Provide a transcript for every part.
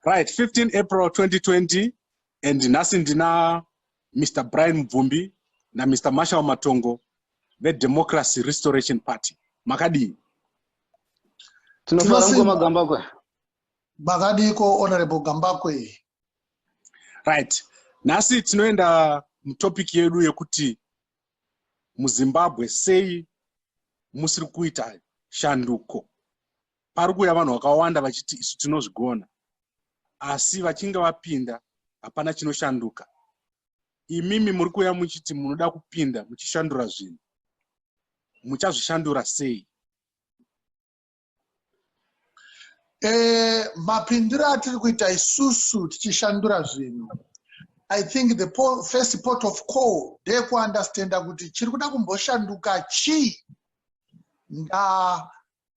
Right, 15 April 2020, and Nasindina, Mr. Brian Mubvumbi, na Mr. Marshall Matongo, the Democracy Restoration Party. Makadi. Magadi ko Honorable Gambakwe. Right. Nasi tinoenda topic yedu yekuti muZimbabwe sei musiri kuita shanduko. Parikuya vanhu vakawanda vachiti isu tinozvigona. Asi vachinge vapinda hapana chinoshanduka. Imimi muri kuya muchiti munoda kupinda muchishandura zvinhu. Muchazvishandura sei? Mapindiro atiri kuita isusu tichishandura zvinhu. I think the first port of call ndekuunderstanda kuti chiri kuda kumboshanduka chii.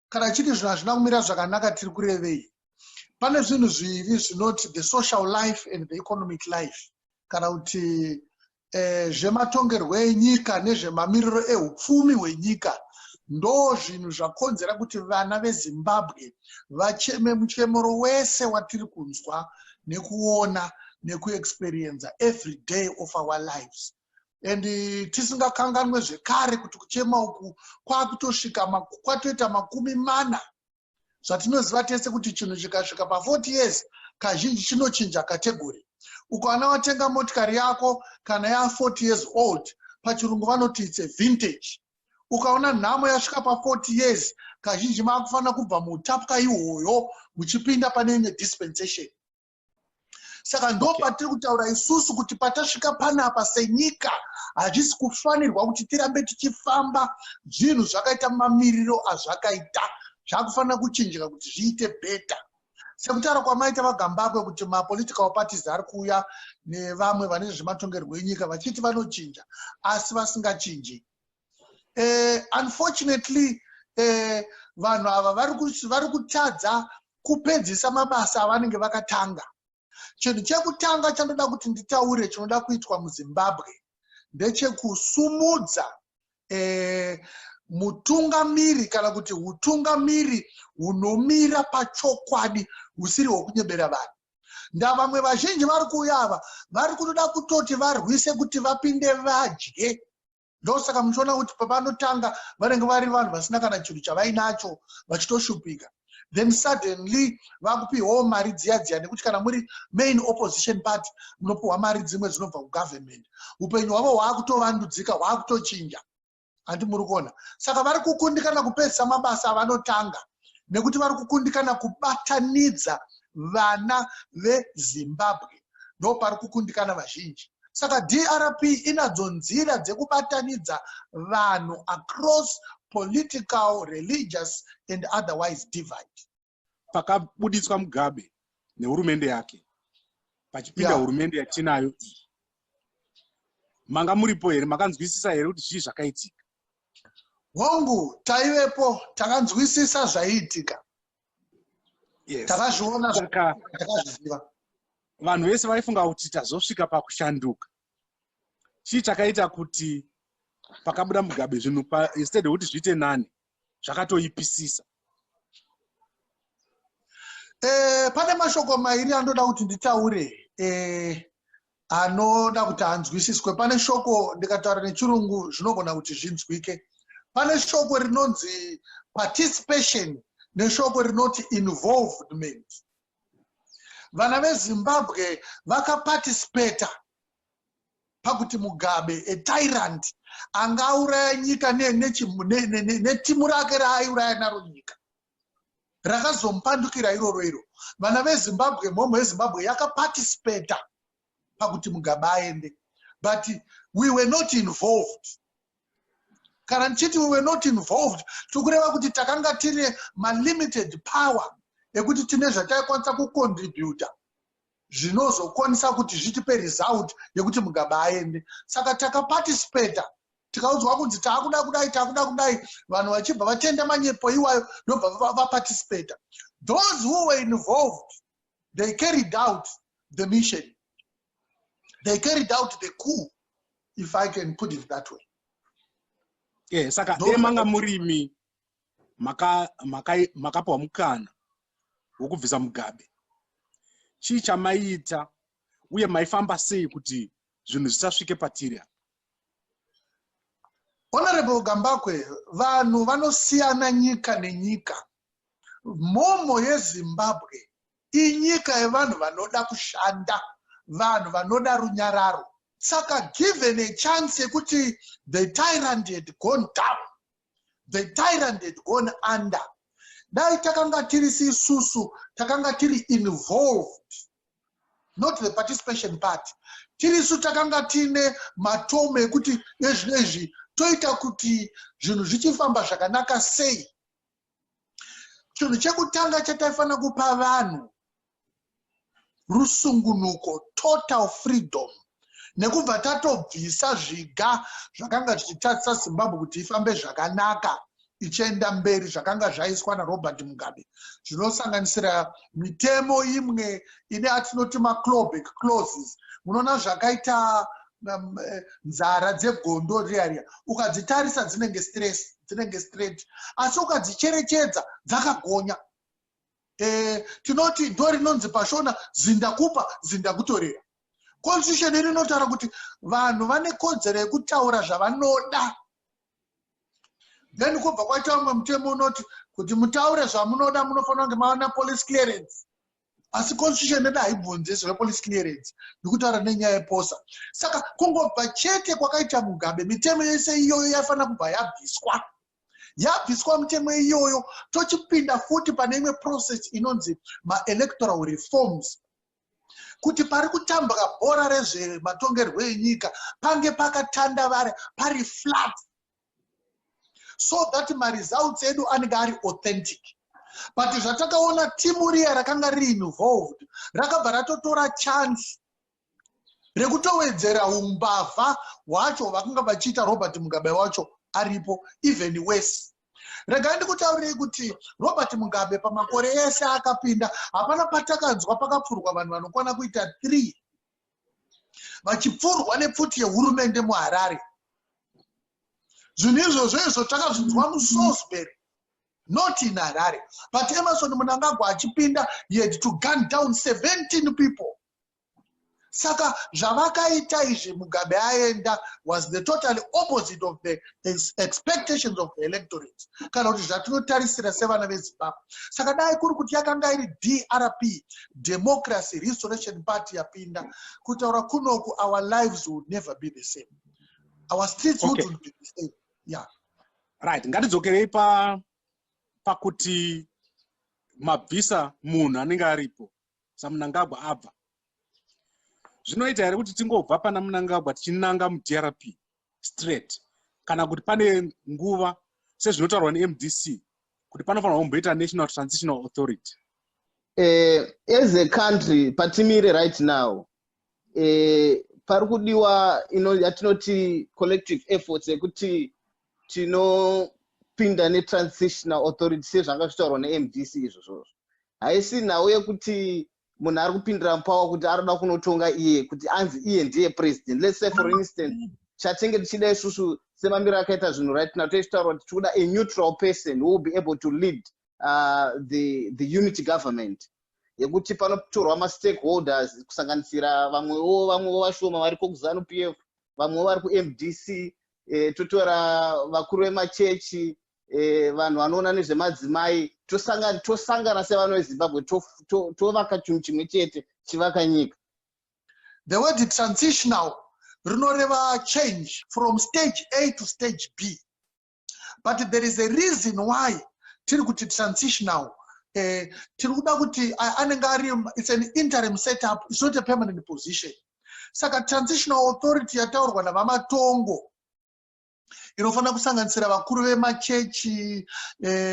Kana chiti zvinhu hazvina kumira zvakanaka tiri kurevei. Pane zvinhu zviviri zvinoti the social life and the economic life. Kana kuti zvematongerwo enyika nezvemamiriro ehupfumi hwenyika ndo zvinhu zvakonzera kuti vana veZimbabwe vacheme muchemero wese watiri kunzwa nekuona nekuexperience every day of our lives. And tisingakanganwe zvekare kuti kuchema uku kwakutosvika kwatoita makumi mana. Zvatinoziva tese kuti chinhu chikasvika pa 40 years kazhinji chinochinja category. Ukaona watenga motikari yako kana ya 40 years old, pachirungu vanoti it's a vintage. Ukaona nhamo yasvika pa 40 years kazhinji makufana kubva mutapwa ihoyo muchipinda pane imwe dispensation. Saka ndo patiri kutaura isusu kuti patasvika panapa senyika hazvisi kufanirwa kuti tirambe tichifamba zvinhu zvakaita mamiriro azvakaita. Zvakufanira kuchinjika kuti zviite better. Sekutaura kwamaita vaGambakwe kuti political parties ari kuuya nevamwe vane zvematongerwo enyika vachiti vanochinja asi vasingachinji. Unfortunately, vanhu ava vari kutadza kupedzisa mabasa avanenge vakatanga. Chinhu chekutanga chandoda kuti nditaure chinoda kuitwa muZimbabwe ndechekusumudza mutungamiri kana kuti hutungamiri hunomira pachokwadi husiri hwokunyebera vanhu. Ndavamwe vazhinji vari kuuya ava vari kutoda kutoti varwise kuti vapinde vadye. Ndosaka muchiona kuti pavanotanga vanenge vari vanhu vasina kana chinhu chavainacho vachitoshupika. Then suddenly vakupiwawo mari dziya nekuti kana muri main opposition party munopiwa mari dzimwe dzinobva kugovernment. Upenyu hwavo hwakutovandudzika hwakutochinja. Handi muri kuona. Saka vari kukundikana kupedzisa mabasa avanotanga nekuti vari kukundikana kubatanidza vana veZimbabwe. Ndo pari kukundikana vazhinji. Saka DRP inadzo nzira dzekubatanidza vanhu across political, religious and otherwise divide. Pakabudiswa Mugabe nehurumende yake. Pachipinda hurumende yatinayo iyi. Manga muripo here, makanzwisisa here kuti zvii zvakaitika? Hongu, taivepo, takanzwisisa zvaiitika. Yes. Takazviona takazviziva. Vanhu vese vaifunga kuti tazosvika pakushanduka. Chii chakaita kuti pakabuda Mugabe zvinhu instead kuti zviite nani zvakatoipisisa? Pane mashoko mairi anoda kuti nditaure anoda kuti anzwisiswe. Pane shoko ndikataura nechirungu zvinogona kuti zvinzwike. Pane shoko rinonzi participation neshoko rinoti involvement. Vana veZimbabwe vakaparticipata pakuti Mugabe, a tyrant, angauraya nyika netimu rake raaiuraya naro nyika. Rakazompandukira iroro. Vana veZimbabwe, mhomho yeZimbabwe yakaparticipata pakuti Mugabe aende. But we were not involved. Kana nchiti we were not involved, tukureva kuti takanga tine limited power ekuti tine zvataikwanisa kucontributa zvinozokwanisa kuti zvitipe result yekuti Mugabe aende. Saka takaparticipata, tikaudzwa kuti takuda kudai, vanhu vachibva vatenda manyepo iwayo ndobva vaparticipata. Those who were involved, they carried out the mission. They carried out the coup, if I can put it that way. Yes, saka manga murimi makapwa mukana wokubvisa Mugabe. chii chamaita uye maifamba sei kuti zvinhu zvisasvike patiri? Honorable Gambakwe, vanhu vanosiyana nyika nenyika. Momo yeZimbabwe inyika yevanhu vanoda kushanda, vanhu vanoda runyararo. Saka given a chance yekuti the tyrant had gone down, the tyrant had gone under, dai takanga tiri sisusu, takanga tiri involved, not the participation part. Tiri su takanga tine matome ekuti ezvinezvi toita kuti zvinhu zvichifamba zvakanaka sei. Chinhu chekutanga chataifana kupa vanhu rusungunuko, total freedom, nekubva tatobvisa zviga zvakanga zvichitatisa Zimbabwe kuti ifambe zvakanaka ichienda mberi zvakanga zvaiswa naRobert Mugabe, zvinosanganisira mitemo imwe ine atinoti maclawback clauses. Munoona zvakaita nzara dzegondo riya ukadzitarisa dzinenge straight, asi ukadzicherechedza dzakagonya. Tinoti ndo rinonzi pashona zindakupa zindakutorera. Constitution inotaura kuti vanhu vane kodzero yekutaura zvavanoda. Then kubva kwaita umwe mutemo unoti kuti mutaure zvamunoda munofanira kunge mawana police clearance. Asi constitution yedu haibvunzi zvepolice clearance, ndikutaura nenyaya yeposa. Saka kungobva chete kwakaita Mugabe, mitemo yese iyoyo yaifana kubva yabviswa. Yabviswa mitemo iyoyo, tochipinda futi pane imwe process inonzi ma-electoral reforms. Kuti pari kutambwa bhora rezvematongerwo enyika pange pakatandavara, pari flat, so that ma-results edu anenge ari authentic. But zvatakaona timu riya rakanga ri involved rakabva ratotora chance rekutowedzera umbavha hwacho vakanga vachiita Robert Mugabe wacho aripo, even worse. Regai ndikutaurire kuti Robert Mugabe pamakore ese akapinda hapana patakanzwa pakapfurwa vanhu vanokwana kuita 3 vachipfurwa nepfuti yehurumende muHarare. Zvinhu izvozvo takazvinzwa muSalisbury, not in Harare. But Emerson Mnangagwa achipinda, he had to gun down 17 people. Saka zvavakaita izvi Mugabe aenda was the totally opposite of the expectations of the electorate. Kana kuti zvatinotarisira sevana veZimbabwe. Saka dai kuri kuti yakanga iri DRP, Democracy Restoration Party yapinda, kutaura kunoku our lives would never be the same. Our streets wouldn't be the same. Yeah. Right. Ngatidzokerei pakuti mabvisa munhu anenge aripo saMnangagwa abva. Zvinoita here kuti tingobva pana Mnangagwa tichinanga muDRP straight, kana kuti pane nguva sezvinotaurwa neMDC kuti panofanirwa kumboita National Transitional Authority? As a country patimire right now, pari kudiwa yatinoti collective efforts yekuti tinopinda netransitional authority sezvanga zvitaurwa neMDC izvozvo. Haisi nhau yekuti munhu ari kupindira mupawa kuti arada kunotonga iye kuti anzi iye ndiye president. Let's say for instance chatenge tichida isusu semamiro akaita zvinhu right now tichitaura kuti tikuda a neutral person who will be able to lead the unity government, yekuti panotorwa ma-stakeholders kusanganisira vamwewo vashoma vari kuZANU-PF, vamwewo vari kuMDC, totora vakuru vemachechi, vanhu vanoona nezvemadzimai, tosangana sevanhu veZimbabwe tovaka chinhu chimwe chete chivaka nyika. The word transitional rinoreva change from stage A to stage B. But there is a reason why tiri kuti transitional. Tiri kuda kuti anenge ari, it's an interim setup, it's not a permanent position. Saka transitional authority yataurwa navamatongo inofanira kusanganisira vakuru vemachechi,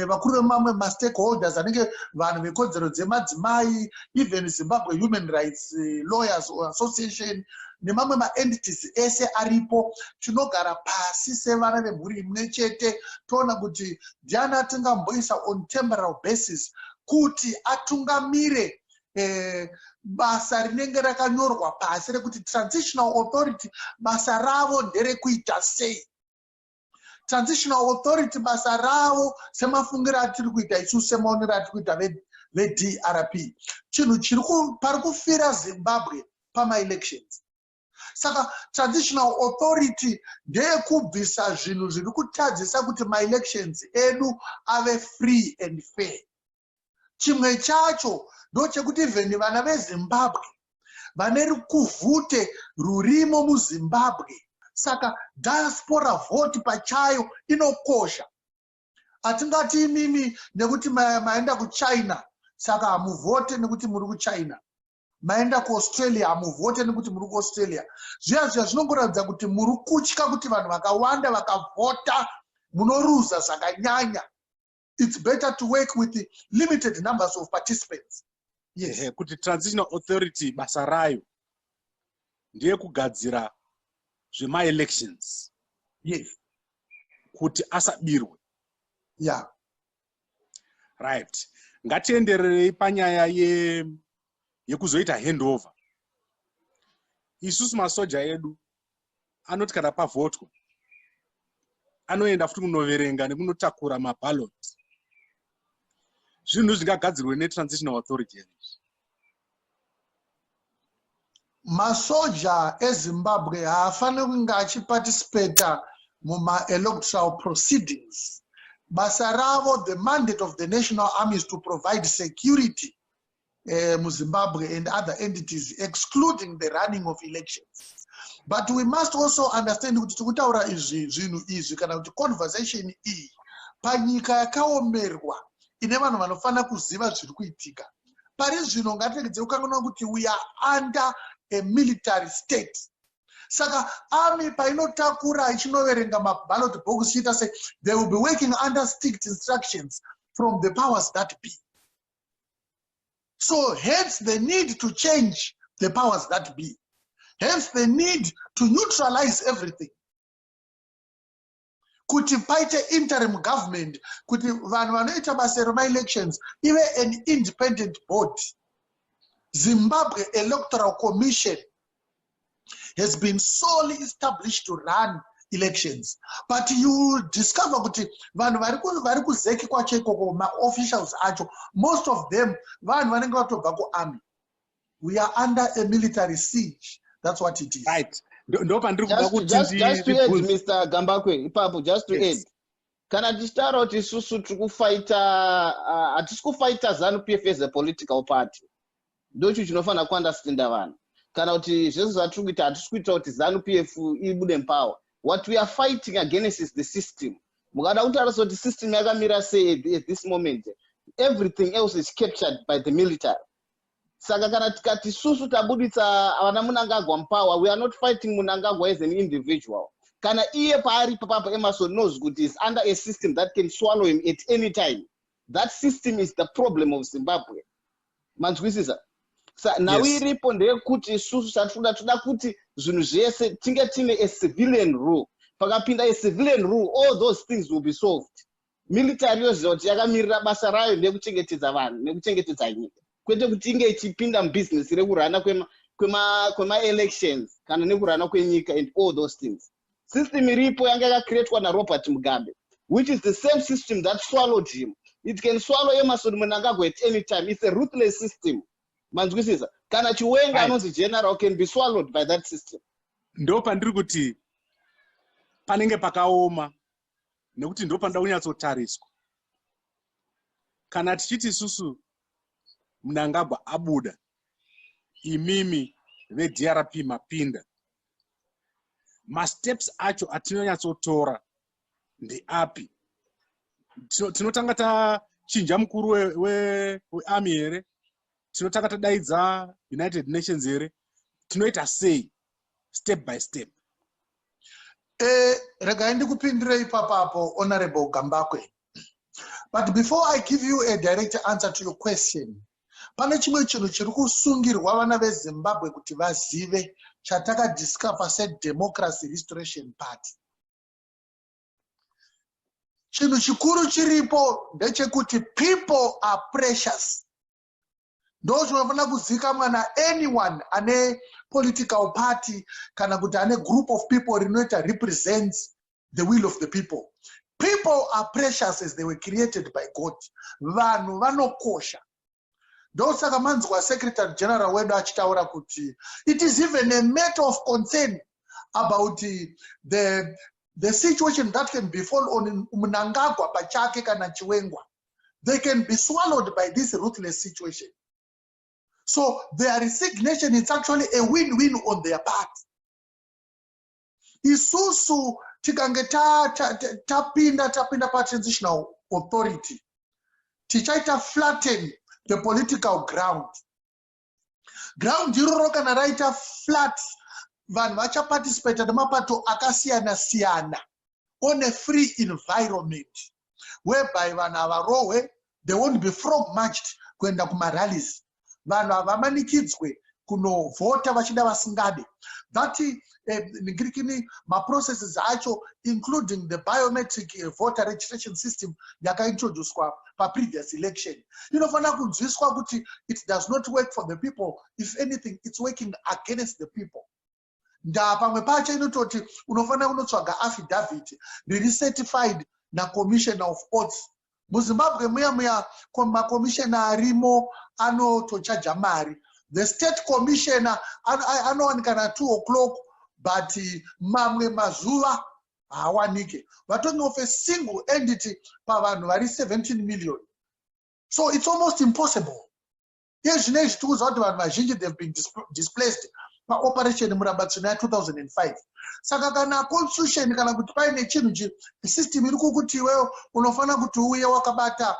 vakuru vemamwe ma-stakeholders anenge vanhu vekodzero dzemadzimai, even Zimbabwe Human Rights Lawyers Association nemamwe ma-entities ese aripo. Tinogara pasi sevana vemhuri imwe chete toona kuti ndiani atingamboisa on temporal basis kuti atungamire basa rinenge rakanyorwa pasi rekuti transitional authority basa ravo nderekuita sei. Transitional authority basa ravo semafungira atiri kuita isusu semaonero atiri kuita ve-DRP. Chinhu pari kufira Zimbabwe pama-elections. Saka transitional authority ndeyekubvisa zvinhu zviri kutadzisa kuti ma-elections edu ave free and fair. Chimwe chacho ndochekuti vheni vana veZimbabwe vane kuvhute rurimo muZimbabwe. Saka diaspora vote pachayo inokosha. Atingati imimi nekuti maenda kuChina saka hamuvote nekuti muri kuChina. Maenda kuAustralia hamuvote nekuti muri kuAustralia. Zviya zvinongoratidza kuti muri kutya kuti vanhu vakawanda vakavhota munoruza zvakanyanya. It's better to work with the limited numbers of participants. Yes. Kuti transitional authority basa rayo ndiye kugadzira zvema-elections. Yes. Kuti asabirwe. Yeah. Right. Ngatiendererei panyaya yekuzoita handover. Isusu masoja edu anoti kana pavhotwa anoenda futi kunoverenga nekunotakura maballot. Zvinhu zvingagadzirwe netransitional authority. Masoja eZimbabwe haafaniri kunge achiparticipata muma-electoral proceedings. Basa ravo, the mandate of the national army is to provide security Zimbabwe and other entities, excluding the running of elections. But we must also understand kuti tikutaura zvinhu izvi kana kuti conversation iyi panyika yakaomerwa ine vanhu vanofana kuziva zviri kuitika. Pari zvino ngatiregedze kukanganwa kuti we are under a military state. Saka army painotakura ichinoverenga maballot box ichita say they will be working under strict instructions from the powers that be. So hence the need to change the powers that be. Hence the need to neutralize everything. Kuti paite interim government, kuti vanhu vanoita basa rema-elections, even an independent board. Zimbabwe Electoral Commission has been solely established to run elections. But you discover kuti vanhu vari kuzeki kwacho ikoko ma-officials acho, most of them vanhu vanenge vatobva kuarmy. We are under a military siege. That's what it is. Right. Just to add, Mr. Gambakwe, ipapo, just to add. Kana tichitaura kuti isusu hatisi kufighta ZANU-PF as a political party. Ndocho chinofana kuunderstanda vanhu. Kana kuti zvese zvatiri kuita hatisi kuita kuti ZANU-PF ibude mupower. What we are fighting against is the system. Mukada kutarisa kuti system yakamira sei at this moment. Everything else is captured by the military. Saka kana tikati susu tabuditsa vana Mnangagwa mupower, we are not fighting Mnangagwa as an individual. Kana iye paari papa Emerson knows kuti is under a system that can swallow him at any time. That system is the problem of Zimbabwe. Manzwisisa. Now iripo ndeyekuti susu toda kuti zvinhu zvese tinge tine a civilian rule. Pakapinda a civilian rule, all those things will be solved. Military yoziva kuti yakamirira basa rayo nekuchengetedza vanhu nekuchengetedza nyika. Kwete kuti inge ichipinda mubusiness rekurana kwema-elections kana nekurana kwenyika and all those things. System iripo yanga yakacreatwa naRobert Mugabe, which is the same system that swallowed him. It can swallow Emerson Mnangagwa at any time. It's a ruthless system. Manzwisisa. Kana Chiwenga anonzi general can be swallowed by that system. Ndo pandiri kuti panenge pakaoma nekuti ndo panda kunyatsotariswa. Kana tichiti susu Mnangagwa abuda, imimi veDRP mapinda, ma-steps acho atinonyatsotora ndeapi? Tinotanga tachinja mukuru wearmy here? Tinotanga tadaidza United Nations here? Tinoita sei step by step? Regai ndikupindire ipapo, Honorable Gambakwe. But before I give you a direct answer to your question, pane chimwe chinhu chiri kusungirwa vana veZimbabwe kuti vazive chatakadiscover seDemocracy Restoration Party. Chinhu chikuru chiripo ndechekuti people are precious. Ndo chinofana kuzika mwana anyone ane political party kana kuti ane group of people rinoita represents the will of the people. People are precious as they were created by God. Vanhu vanokosha. ndosaka manzwa secretary general wedu achitaura kuti it is even a matter of concern about the situation that can befall on Mnangagwa pachake kana Chiwengwa. They can be swallowed by this ruthless situation. So their resignation is actually a win-win on their part. Isusu tikange tapinda pa transitional authority, tichaita flatten the political ground. Ground iroro kana raita flat, vanhu vacha participate nemapato akasiyana-siyana on a free environment whereby vanhu avarohwe, they won't be frog marched kuenda kumarallies. Vanhu havamanikidzwe kunovhota vachida vasingade. That ngirikini processes acho, including the biometric voter registration system yakaintroduced pa previous election. Inofana kunzwiswa kuti it does not work for the people. If anything, it's working against the people. Pamwe pacho inototi unofana kunotsvaga affidavit riri certified na commissioner of oaths. MuZimbabwe muya commissioner arimo anotochaja mari. The state commissioner anowanikana 2 o'clock, but mamwe mazuva hawanike. We're talking of a single entity pavanhu vari 17 million. So it's almost impossible. They've been displaced by operation Murabatsuna 2005. Saka kana constitution kana kuti paine chinhu system iri kukuti wewe unofana kuti uye wakabata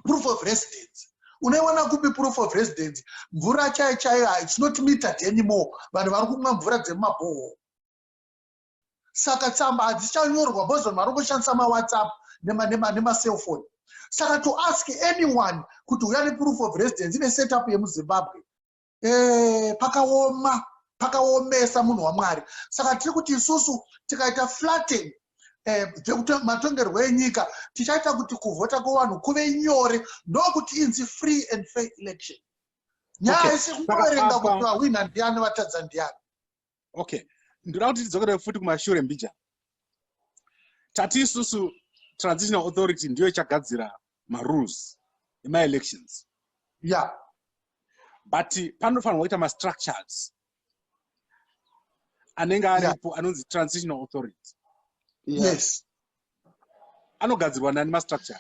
proof of residence. Unaona kupi proof of residence, mvura chaiyo it's not metered anymore. Vanhu vari kumwa mvura dzemabhoho. Saka tsamba hadzichanyorwa because vanhu vari kushandisa WhatsApp nema cell phone. Saka to ask anyone kuti uyani proof of residence ine setup yemuZimbabwe, pakaomesa munhu waMwari. Saka tiri kuti isusu tikaita flatten matongerwo enyika, tichaita kuti kuvhota kwevanhu kuve nyore, ndokuti inzi free and fair election. Nyaya isi kungoverenga kuti wawina ndiani vatadza ndiani. Okay, ndoda kuti tidzokere futi kumashure mbija. Tati isusu transitional authority ndiyo ichagadzira marules ema-elections. Yeah. But panofanirwa kuita ma-structures anenge aripo anonzi transitional authority. Yes. Anogadzirwa nani ma-structure?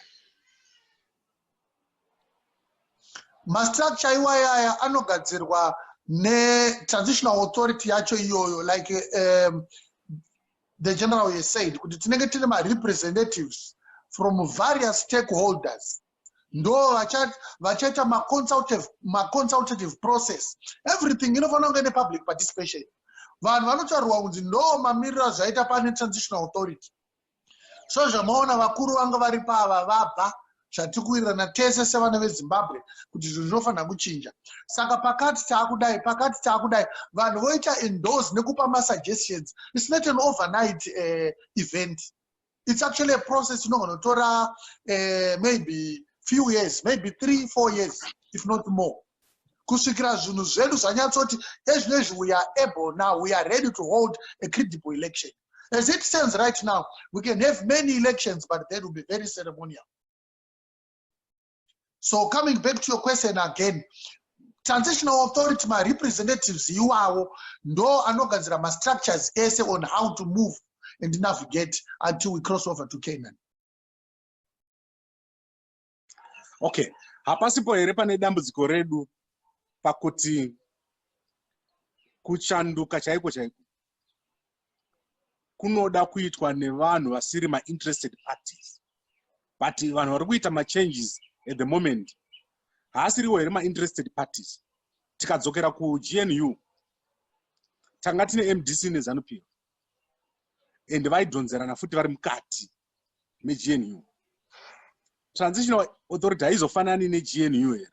Ma-structure iwaya anogadzirwa ne-transitional authority yacho iyoyo, like the general has said, kuti tinenge tine ma-representatives from various stakeholders. Ndo vachaita ma-consultative process. Everything inofana kunge ne-public participation. Vanhu vanotaurwa kunzi ndo mamiriro zvaita pane transitional authority. So zvamaona vakuru vanga vari pava vabva zvatikuwirirana tese sevana veZimbabwe kuti zvinhu zvinofanira kuchinja. Saka pakati taakudai vanhu voita endorse nekupa ma-suggestions. It's not an overnight event. It's actually a process inogona kutora maybe few years, maybe 3-4 years, if not more. Kusvikira zvinhu zvedu zvanyatsoti ezvinezvi we are able now, we are ready to hold a credible election. As it stands right now, we can have many elections, but they will be very ceremonial. So coming back to your question again, transitional authority, my representatives, you are no anogadzira ma structures ese on how to move and navigate until we cross over to Canaan. Okay, hapasipo here pane dambudziko redu pakuti kuchanduka chaiko kunoda kuitwa nevanhu vasiri ma-interested parties. But vanhu vari kuita ma-changes at the moment haasiriwo here ma-interested parties. Tikadzokera ku-GNU tanga tine MDC neZANU-PF and vaidhonzerana futi vari mukati me-GNU. Transitional authority haizofanani ne-GNU here.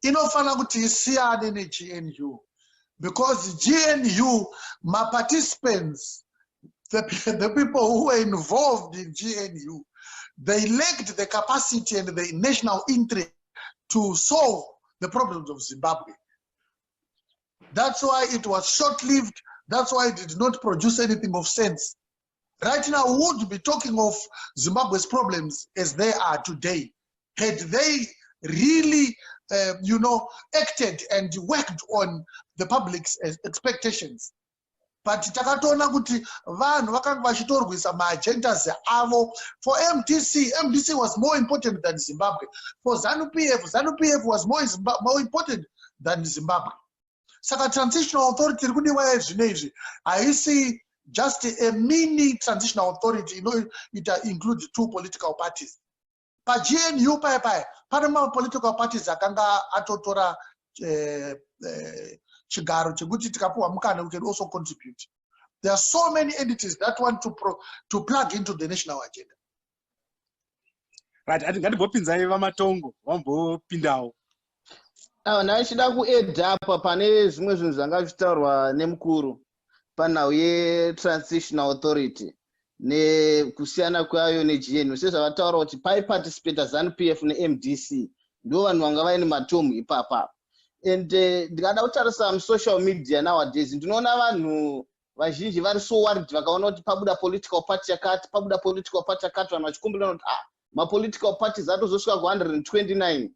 Inofana kuti isiyane ne-GNU because GNU, my participants, the people who were involved in GNU, they lacked the capacity and the national interest to solve the problems of Zimbabwe. That's why it was short-lived. That's why it did not produce anything of sense. Right now, we would be talking of Zimbabwe's problems as they are today. Had they really, acted and worked on the public's expectations. But takatona kuti vanhu vakanga vachitorwisa maagendas avo. For MDC was more important than Zimbabwe. For ZANU-PF was more important than Zimbabwe. Saka transitional authority rikudiwa zvinezvi haisi just a mini transitional authority, it includes 2 political parties. Pa GNU paya pane political parties akanga atotora chigaro chekuti tikapuwa mukana we can also contribute. There are so many entities that want to plug into the national agenda. Right, ngatigopinzai vamatongo vambopindawo. Nachida kuedhapa pane zvimwe zvinhu zvanga zvitaurwa nemukuru panhau ye-transitional authority nekusiyana kwayo neGNU sezvavataura kuti paiparticipata ZANU-PF neMDC ndo vanhu vanga vaine matomu ipapa. And ndikada kutarisa musocial media nowadays ndinoona vanhu vazhinji vari so worried vakaona kuti pabuda political party yakati vanhu vachikumbirana kuti mapolitical parties atozosvika ku129.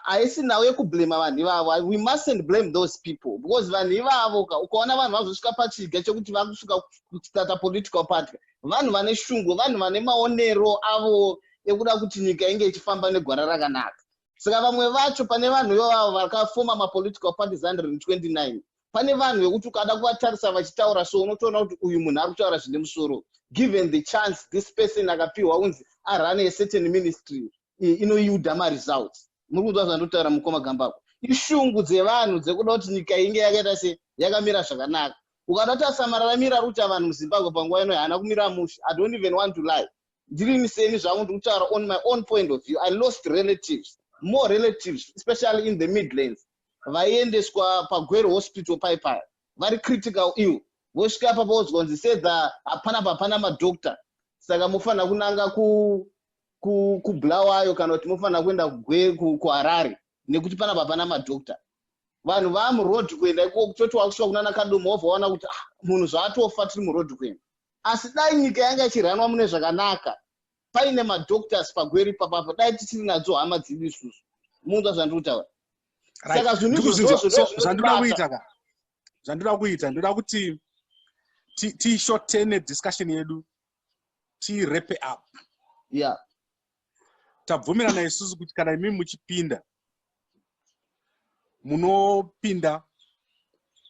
Haisi nhau yekublame vanhu ivavo. We mustn't blame those people because vanhu ivavo ukaona vanhu vazosvika pachiga chekuti vakusvika kustata political party, vanhu vane shungu, vanhu vane maonero avo ekuda kuti nyika inge ichifamba negwara rakanaka. Saka vamwe vacho pane vanhu ivavo vakafoma mapolitical parties 129. Pane vanhu vekuti ukada kuvatarisa vachitaura so unotoona kuti uyu munhu ari kutaura zvine musoro. Given the chance this person akapiwa unzi arane a certain ministry inoyiuda ma-results. Muri kunzwa zvandotaura mukoma gambako. Ishungu dzevanhu dzekuda kuti nyika inge yakaita se yakamira zvakanaka. Ukada kutarisa mararamiro ari kuita vanhu muZimbabwe panguva ino haana kumira mushe. I don't even want to lie. Ndiri seni zvangu ndikutaura on my own point of view. I lost relatives, more relatives, especially in the Midlands. Vaiendeswa paGwero hospital paipai. Very critical ill. Vosvika papa vozgonzi sedza hapana madoctor. Saka mufana kunanga kubulawayo kana kuti mufana kuenda kuHarare nekuti pana madoctor. Vanhu vamuroad kuenda ikoko kutoti wakusvika kunana kadomovha waona kuti munhu zvaatofa tiri muroad kuenda. Asi dai nyika yanga ichiranwa mune zvakanaka paine madoctors paGwero papapo dai tichiri nadzo hama dzedu isusu. Munzwa zvandikutaura. Saka zvandoda kuita ndoda kuti tishortene discussion yedu wrap up. Yeah. Tabvumirana isusu kuti kana imi muchipinda munopinda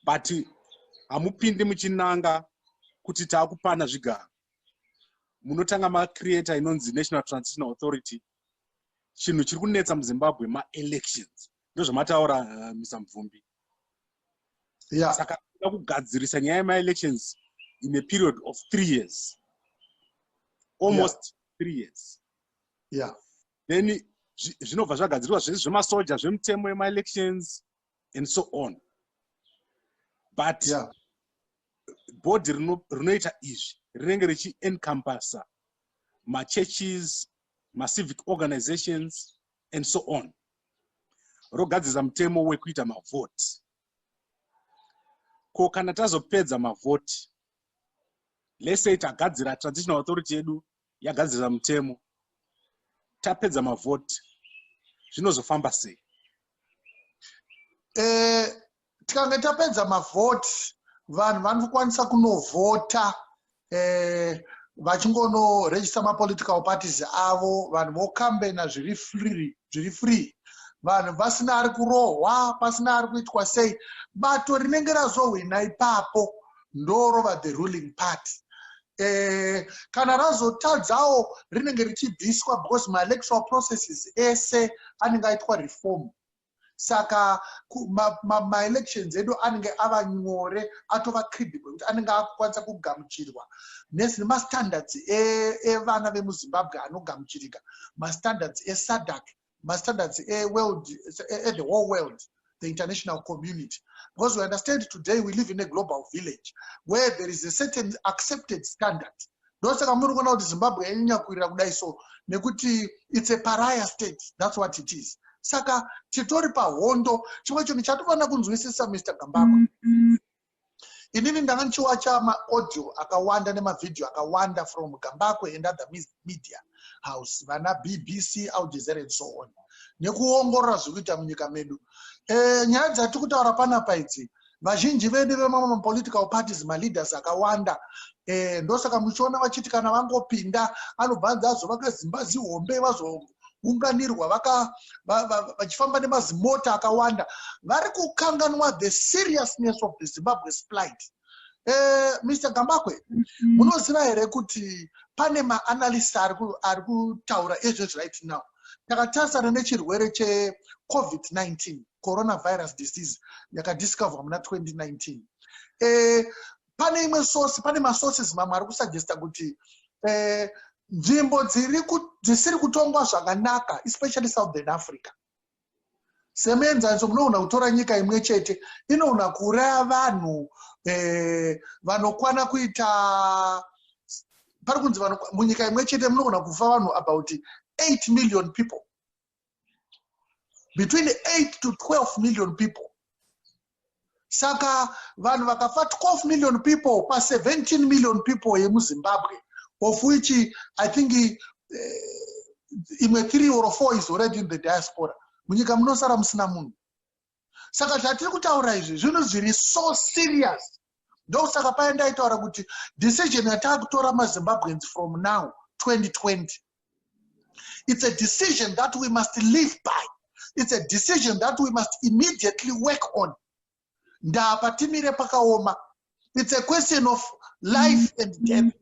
but hamupindi muchinanga kuti taakupana zvigaro. Munotanga macreator inonzi National Transitional Authority. Chinhu chiri kunetsa muZimbabwe ma-elections. Ndozvamataura Mr. Mubvumbi. Yeah. Saka toda kugadzirisa nyaya yema-elections in a period of 3 years. Almost 3 years. Yeah. Then zvinobva zvagadzirwa zvese zvemasoja zvemutemo yema-elections and so on. But body rinoita izvi rinenge richi-encompassa ma-churches, ma-civic organizations and so on. Rogadzisa mutemo wekuita mavhoti. Ko kana tazopedza mavhoti, let's say tagadzira transitional authority yedu yagadzira mutemo, tapedza mavhoti, zvinozofamba sei? Tikange tapedza mavhoti, vanhu vanokwanisa kunovhota vachingonoregister ma-political parties avo, vanhu vokambena zviri free. Vanhu vasina ari kurohwa, pasina ari kuitwa sei. Bato rinenge razowina ipapo ndorova the ruling party. Kana razotadzawo rinenge richibviswa because ma-electoral processes ese anenge aitwa reform. Saka ma-elections edu anenge ava nyore, atova credible, kuti anenge akukwanisa kugamuchirwa nemastandards evana vemuZimbabwe anogamuchirika, mastandards eSADC, mastandards the whole world, the international community. Because we understand today we live in a global village where there is a certain accepted standard. Ndosaka muri kuona kuti Zimbabwe yanyanya kuira kudai so nekuti it's a pariah state. That's what it is. Saka titori pahondo chimwe chinhu chatofana kunzwisisa Mr. Gambako. inini ndanga ndichiwacha maaudio akawanda nemavideo akawanda from Gambakwe and other media house, vana BBC, Al Jazeera and so on, nekuongorora zvikuita munyika medu. Nyaya dzatiri kutaura panapa idzi, vazhinji vedu vemamapolitical parties, maleaders akawanda, ndosaka muchiona vachiti kana vangopinda anobva azovaka zimba zihombe vazounganirwa vachifamba nemazimota akawanda, vari kukanganwa the seriousness of the Zimbabwe's plight. Mr. Gambakwe, munoziva here kuti pane maanalysts ari kutaura izvezvi right now. Takatasana nechirwere cheCovid-19, coronavirus disease, yakadiscoverwa muna 2019. Pane imwe source, pane masources mamwe ari kusuggesta kuti nzvimbo dzisiri kutongwa zvakanaka, especially Southern Africa. Semenza munoona kutora nyika imwe chete inoona kuuraya vanhu vanokwana kuita, pari kunzi munyika imwe chete munoona kufa vanhu about 8 million people, between 8 to 12 million people. Saka vanhu vakafa 12 million people pa 17 million people yemuZimbabwe, of which I think imwe 3 or 4 is already in the diaspora. Munyika munosara musina munhu. Saka zvatiri kutaura izvi zvinhu zviri so serious. Ndosaka paenda itaura kuti decision yatakutora maZimbabweans from now 2020, it's a decision that we must live by. It's a decision that we must immediately work on. Ndapa timire pakaoma. It's a question of life and death.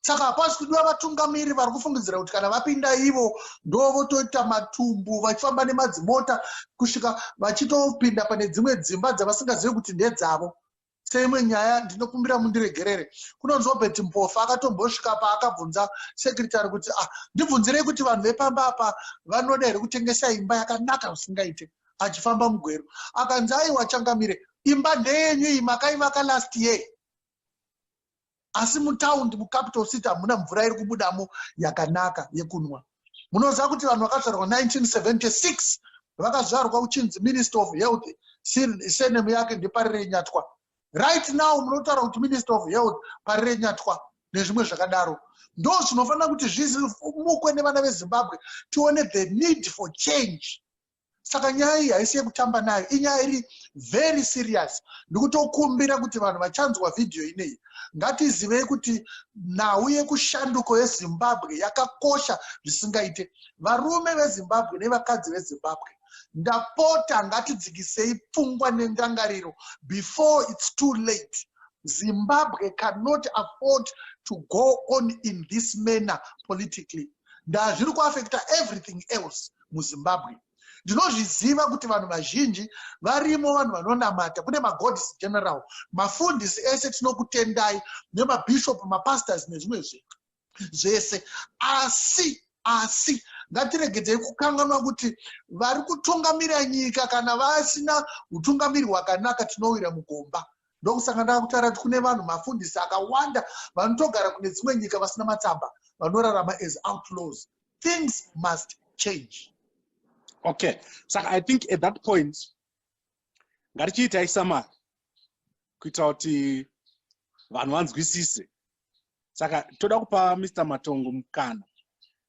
Saka hapasi kudiwa vatungamiri vari kufungidzira kuti kana vapinda ivo ndo votoita matumbu vachifamba nemadzimota kusvika vachitopinda pane dzimwe dzimba dzavasingazivi kuti ndedzavo. Seimwe nyaya ndinokumbira mundiregerere, kunonzi Robert Mpofa akatombosvika paakabvunza secretary kuti ndibvunzirei kuti vanhu vepamba apa vanoda here kutengesa imba yakanaka zvisingaite, achifamba mugwero akanzi aiwa changamire, imba ndeyenyu iyi makaivaka last year, asi mutaundi mucapital city hamuna mvura iri kubudamo yakanaka yekunwa. Munoziva kuti vanhu vakazvarwa 1976 vakazvarwa uchinzi Minister of Health, senemu yake ndeparire Nyatwa. Right now munotaura kuti Minister of Health parire Nyatwa nezvimwe zvakadaro. Ndo zvinofanira kuti zvizimukwe nevana veZimbabwe tione the need for change. Saka nyaya iyi haisi yekutamba nayo, inyaya iri very serious. Ndikutokumbira kuti vanhu vachanzwa video ineyi ngatizivei kuti nhau yekushanduko yeZimbabwe yakakosha zvisingaite. Varume veZimbabwe nevakadzi veZimbabwe, ndapota ngatidzikisei pfungwa nendangariro before it's too late. Zimbabwe cannot afford to go on in this manner politically. Zviri kuaffecta everything else muZimbabwe. Ndinozviziva kuti vanhu vazhinji varimo, vanhu vanonamata, kune magods general, mafundisi ese tinokutendai, nemabishop, mapastors nezvimwe zvese. Asi ngatiregedzei kukanganwa kuti vari kutungamira nyika kana vasina utungamiri hwakanaka tinowira mugomba. Ndokusanga ndakutaura kuti kune vanhu mafundisi akawanda vanotogara kune dzimwe nyika vasina matsamba, vanorarama as outlaws. Things must change. Okay, so I think at that point ngatichiitai summary kuita kuti vanhu vanzwisise. Saka toda kupa Mr. Matongo mukana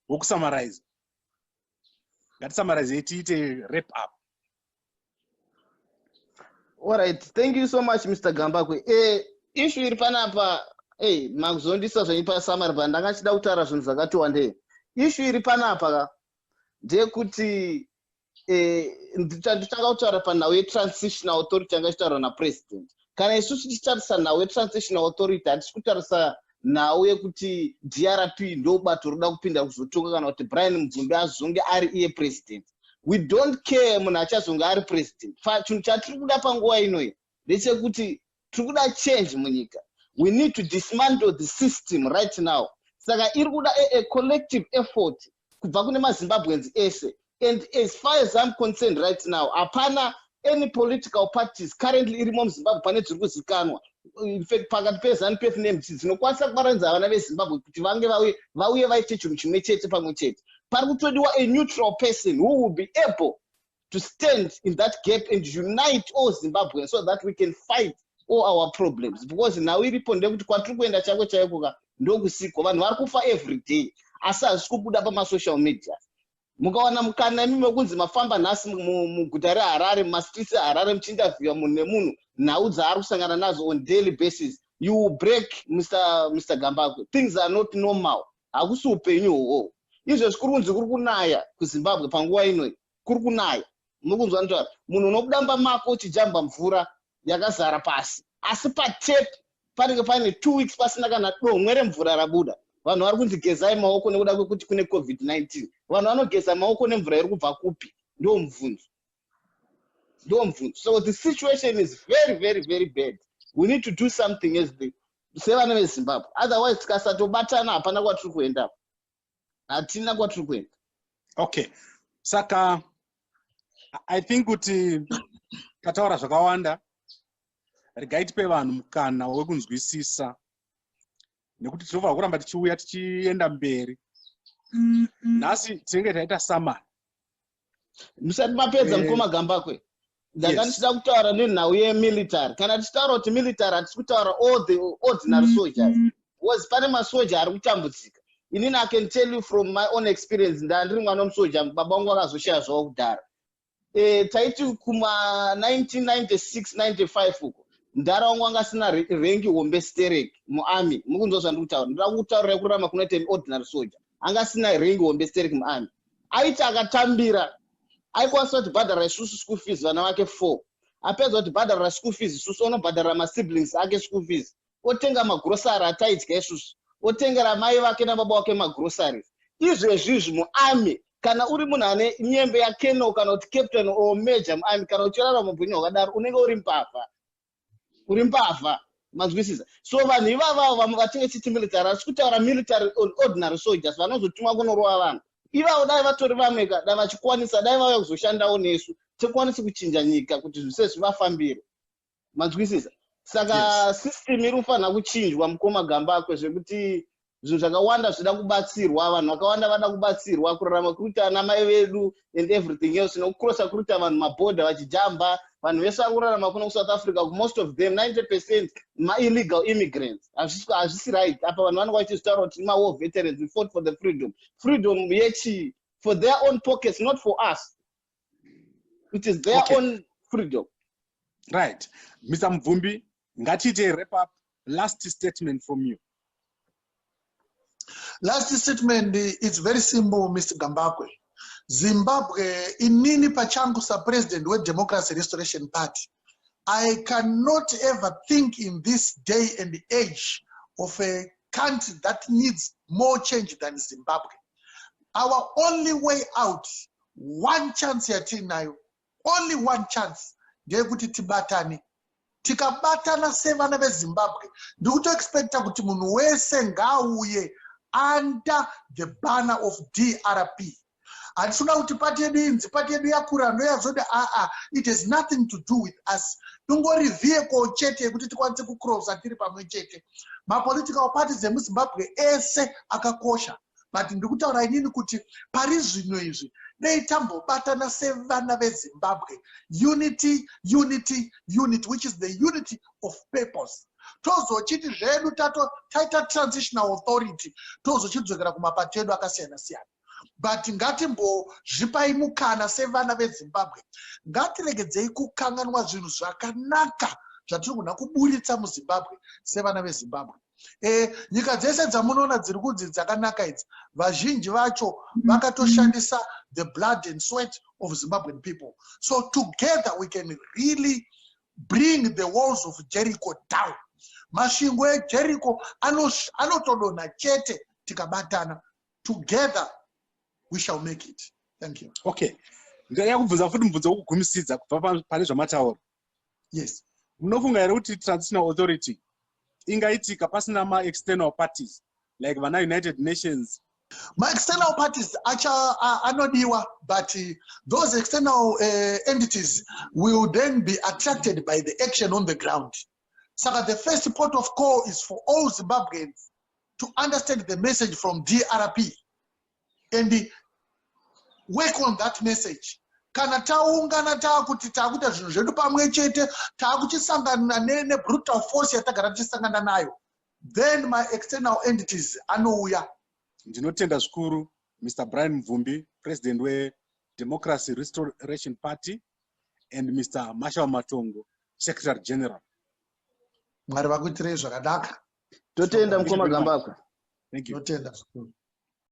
wokusummarize. Ngatisummarize tiite wrap up. All right, thank you so much Mr. Gambakwe. Issue iri panapa, makuzondisa zvanipa summary pa ndangachida kutaura zvinhu zvakati wandei. Issue iri panapa ndeyekuti nditanga kutaura panhau yetransitional authority yanga ichitaurwa napresident. Kana isusu tichitarisa nhau yetransitional authority hatisi kutarisa nhau yekuti DRP ndo bato roda kupinda kuzotonga kana kuti Brian Mubvumbi azonge ari iye president. We don't care munhu achazonge ari president. Chinhu chatiri kuda panguva inoyi ndechekuti tiri kuda change munyika. We need to dismantle the system right now. Saka iri kuda a collective effort kubva kune maZimbabweans ese. And as far as I'm concerned right now, hapana any political parties currently irimo muZimbabwe pane dziri kuzikanwa. In fact, pakati peZANU-PF neMDC dzinokwanisa kubaranidza vana veZimbabwe kuti vange vauye vaite chinhu chimwe chete pamwe chete. Pari kutodiwa a neutral person who will be able to stand in that gap and unite all Zimbabweans so that we can fight all our problems, because now iripo ndekuti kwatiri kuenda chako chaiko ndokusiko vanhu vari kufa every day asi hazvisi kubuda pamasocial media. Mukawana mukana imi mekunzi mafamba nhasi muguta reHarare, mumastreets eHarare muchiinterviewa munhu nemunhu nhau dzaari kusangana nazo on daily basis, you will break Mr. Gambakwe. Things are not normal. Hakusi upenyu hwohwo. Izvezvi kuri kunzi kuri kunaya kuZimbabwe panguva inoi, kuri kunaya. Mukunzwa ndotaura munhu unokudamba mako uchijamba mvura yakazara pasi, asi patepi panenge paine 2 weeks pasina kana domwe remvura rabuda. Vanhu vari kunzi gezai maoko nekuda kwekuti kune COVID-19. Vanhu vanogeza maoko nemvura iri kubva kupi? Ndo mubvunzo. So the situation is very, very, very bad. We need to do something as the sevana veZimbabwe. Otherwise tikasatobatana hapana kwatiri kuenda. Hatina kwatiri kuenda. Okay. Saka I think kuti kataura zvakawanda. Regai tipe vanhu mukana wekunzwisisa. Nekuti tinofanira kuramba tichiuya tichienda mberi. Nhasi tinenge taita summary. Musati mapedza mukoma Gambakwe. Ndanga ndichida kutaura nenhau yemilitary. Kana tichitaura kuti military hatisi kutaura all the ordinary soldiers. Because pane masoja ari kutambudzika. Inini I can tell you from my own experience, ndandiri mwana wemusoja, baba vangu vakazoshaya zvavo kudhara. Taiti kuma 1996-95 uko. Ndara wangu anga sina rengi hombe stereki muarmy. Mukunzwa zvandiri kutaura. Ndira kutaurira kurama kunoita ordinary soldier. Anga sina rengi hombe stereki muarmy. Aiti akatambira. Aikwanisa kuti bhadhara isusu school fees vana vake 4. Apedza kuti bhadhara school fees isusu onobhadhara masiblings ake school fees. Otenga magrocery ataidya isusu. Otengera mai vake nababa vake magroceries. Izvezvizvi muarmy kana uri munhu ane nyembe yakeno kana kuti captain or major muarmy kana uchirara mupenyu hwakadaro unenge uri mbavha. Uri mbavha. Mazwisisa. So vanhu ivava vamwe vatinge chiti military asi kutaura military ordinary soldiers vanozotumwa kunorova vanhu. Ivavo dai vatori vameka dai vachikwanisa dai vauya kuzoshandawo nesu tikwanise kuchinja nyika kuti zvise zvivafambire. Mazwisisa. Saka system iri kufanira kuchinjwa mukoma Gambakwe zvekuti zvinhu zvakawanda zvida kubatsirwa, vanhu vakawanda vada kubatsirwa kurarama kuita ana mai vedu and everything else, nokukrosa kuita vanhu mabhodha vachijamba, vanhu vese vari kurarama kuno kuSouth Africa, most of them 90% ma-illegal immigrants. Hazvisi right. Apa vanhu vanenge vachitaura kuti ma-war veterans, we fought for the freedom yechi for their own pockets, not for us. It is their own freedom. Right. Mr. Mubvumbi, ngatiite wrap up. Last statement from you. Last statement is very simple, Mr. Gambakwe. Zimbabwe, inini pachangu sa president with Democracy Restoration Party. I cannot ever think in this day and age of a country that needs more change than Zimbabwe. Our only way out, one chance yatinayo, only one chance, ndeyekuti tibatane. Tikabatana sevana veZimbabwe, ndikuto expecta kuti munhu wese ngauye under the banner of DRP. Hatisuna kuti pati yedu yakura ndoyazode it has nothing to do with us. Tungori vehicle chete yekuti tikwanise kucrossa tiri pamwe chete. Ma-political parties emuZimbabwe ese akakosha. But ndikutaura inini kuti pari zvino izvi dei tambobatana sevana veZimbabwe. Unity, which is the unity of purpose. Tozochiti zvedu taita transitional authority, tozochidzokera kumapato edu akasiyana-siyana. But ngatimbozvipai mukana sevana veZimbabwe. Ngatiregedzei kukanganwa zvinhu zvakanaka zvatiri kuda kuburitsa muZimbabwe sevana veZimbabwe. Nyika dzese dzamunoona dziri kunzi dzakanaka idzi, vazhinji vacho vakatoshandisa the blood and sweat of Zimbabwean people. So together we can really bring the walls of Jericho down. Mashingo eJericho anotodonha chete tikabatana. Together we shall make it. Thank you. Okay. Ndaya kubvunza futi mubvunzo wokugumisidza kubva pane zvamataura. Yes. Munofunga here kuti transitional authority ingaitika pasina ma-external parties like vana United Nations? Ma-external parties anodiwa, but those external entities will then be attracted by the action on the ground. So the first port of call is for all Zimbabweans to understand the message from DRP and work on that message. kana taungana takuti takuita zvinhu zvedu pamwe chete takuchisangana nebrutal force yatagara tichisangana nayo, then my external entities anouya. Ndinotenda zvikuru Mr. Brian Mubvumbi, President weDemocracy Restoration Party, and Mr. Marshall Matongo, Secretary General. Mwari vakuitirei zvakadaka. Totenda mukoma gambakwe. Thank you. Totenda zvikuru.